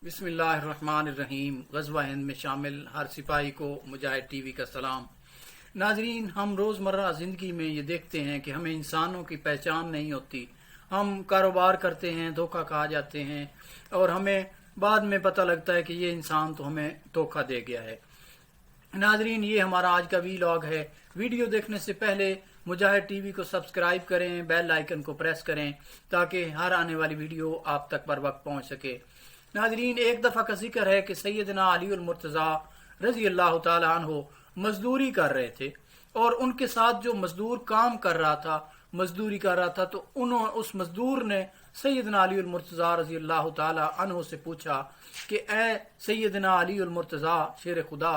बिस्मिल्लाहिर्रहमानिर्रहीम। ग़ज़वा हिंद में शामिल हर सिपाही को मुजाहिद टीवी का सलाम। नाजरीन, हम रोज़मर्रा ज़िंदगी में ये देखते हैं कि हमें इंसानों की पहचान नहीं होती। हम कारोबार करते हैं, धोखा खा जाते हैं और हमें बाद में पता लगता है कि ये इंसान तो हमें धोखा दे गया है। नाजरीन, ये हमारा आज का वीलॉग है। वीडियो देखने से पहले मुजाहिद टीवी को सब्सक्राइब करें, बेल आइकन को प्रेस करें ताकि हर आने वाली वीडियो आप तक बर वक्त पहुँच सके। नाजरीन, एक दफ़ा का जिक्र है कि सैयदना अली उल मुर्तज़ा रज़ी अल्लाह ताला अन्हु मजदूरी कर रहे थे और उनके साथ जो मजदूर काम कर रहा था, मजदूरी कर रहा था, तो उस मजदूर ने सैयदना अली उल मुर्तज़ा रज़ी अल्लाह ताला अन्हु से पूछा कि ए सैयदना अली उल मुर्तज़ा शेर खुदा,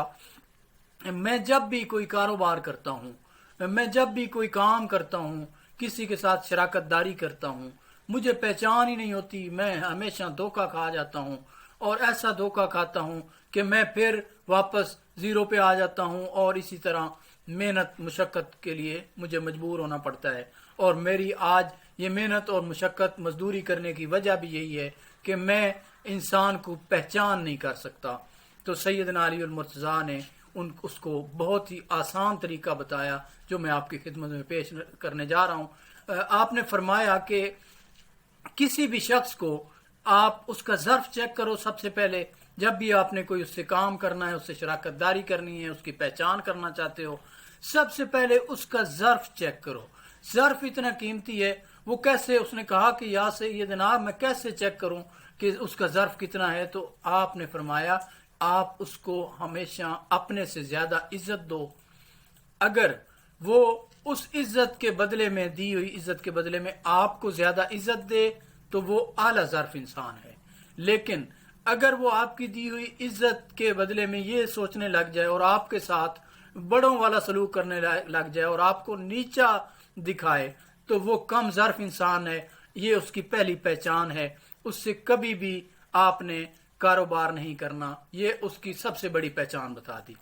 मैं जब भी कोई कारोबार करता हूँ, मैं जब भी कोई काम करता हूँ, किसी के साथ शराकत दारी करता हूँ, मुझे पहचान ही नहीं होती। मैं हमेशा धोखा खा जाता हूँ और ऐसा धोखा खाता हूँ कि मैं फिर वापस ज़ीरो पे आ जाता हूँ और इसी तरह मेहनत मुशक्क़त के लिए मुझे मजबूर होना पड़ता है। और मेरी आज ये मेहनत और मुशक्क़त मजदूरी करने की वजह भी यही है कि मैं इंसान को पहचान नहीं कर सकता। तो सैयदना अली उल मुर्तज़ा ने उसको बहुत ही आसान तरीका बताया जो मैं आपकी खिदमत में पेश करने जा रहा हूँ। आपने फरमाया कि किसी भी शख्स को आप उसका ज़र्फ चेक करो। सबसे पहले जब भी आपने कोई उससे काम करना है, उससे शराकत दारी करनी है, उसकी पहचान करना चाहते हो, सबसे पहले उसका ज़र्फ चेक करो। ज़र्फ इतना कीमती है। वो कैसे? उसने कहा कि या सैयदना, मैं कैसे चेक करूं कि उसका ज़र्फ कितना है? तो आपने फरमाया आप उसको हमेशा अपने से ज़्यादा इज्जत दो। अगर वो उस इज्जत के बदले में, दी हुई इज्जत के बदले में आपको ज्यादा इज्जत दे तो वो आला ज़र्फ इंसान है। लेकिन अगर वो आपकी दी हुई इज्जत के बदले में ये सोचने लग जाए और आपके साथ बड़ों वाला सलूक करने लग जाए और आपको नीचा दिखाए तो वो कम ज़र्फ इंसान है। ये उसकी पहली पहचान है। उससे कभी भी आपने कारोबार नहीं करना। ये उसकी सबसे बड़ी पहचान बता दी।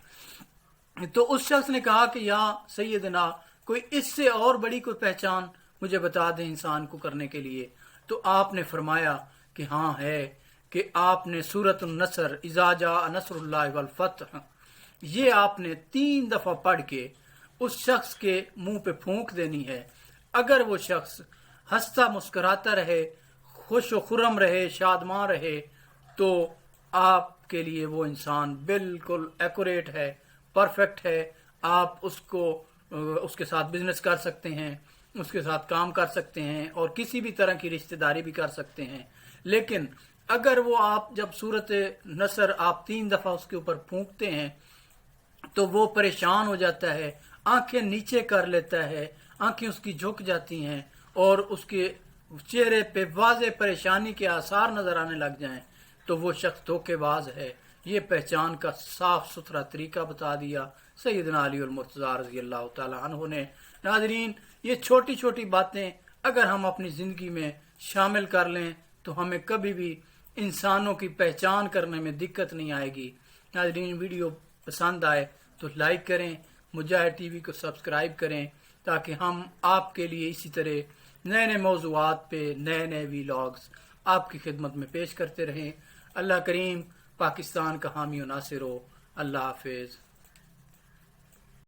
तो उस शख्स ने कहा कि या सैयदना, कोई इससे और बड़ी कोई पहचान मुझे बता दें इंसान को करने के लिए। तो आपने फरमाया कि हाँ है, कि आपने सूरत नसर, इज़ा जा नसरुल्लाह वल फतह, ये आपने 3 दफा पढ़ के उस शख्स के मुंह पे फूंक देनी है। अगर वो शख्स हंसता मुस्कुराता रहे, खुश व खुर्रम रहे, शादमान रहे, तो आपके लिए वो इंसान बिल्कुल एक्यूरेट है, परफेक्ट है। आप उसके साथ बिजनेस कर सकते हैं, उसके साथ काम कर सकते हैं और किसी भी तरह की रिश्तेदारी भी कर सकते हैं। लेकिन अगर वो आप जब सूरत नसर आप 3 दफा उसके ऊपर फूंकते हैं तो वो परेशान हो जाता है, आंखें नीचे कर लेता है, आंखें उसकी झुक जाती हैं और उसके चेहरे पे वाज़े परेशानी के आसार नजर आने लग जाएं, तो वो शख्स धोखेबाज है। ये पहचान का साफ सुथरा तरीका बता दिया सैयदना अली उल मुर्तज़ा रज़ी अल्लाह ताला अन्हु ने। नाज़रीन, ये छोटी छोटी बातें अगर हम अपनी ज़िंदगी में शामिल कर लें तो हमें कभी भी इंसानों की पहचान करने में दिक्कत नहीं आएगी। नाज़रीन, वीडियो पसंद आए तो लाइक करें, मुजाहिद टीवी को सब्सक्राइब करें ताकि हम आपके लिए इसी तरह नए नए मौज़ूआत पे नए नए वीलॉग्स आपकी खिदमत में पेश करते रहें। अल्लाह करीम पाकिस्तान का हामी और नासिर हो। अल्लाह हाफिज़।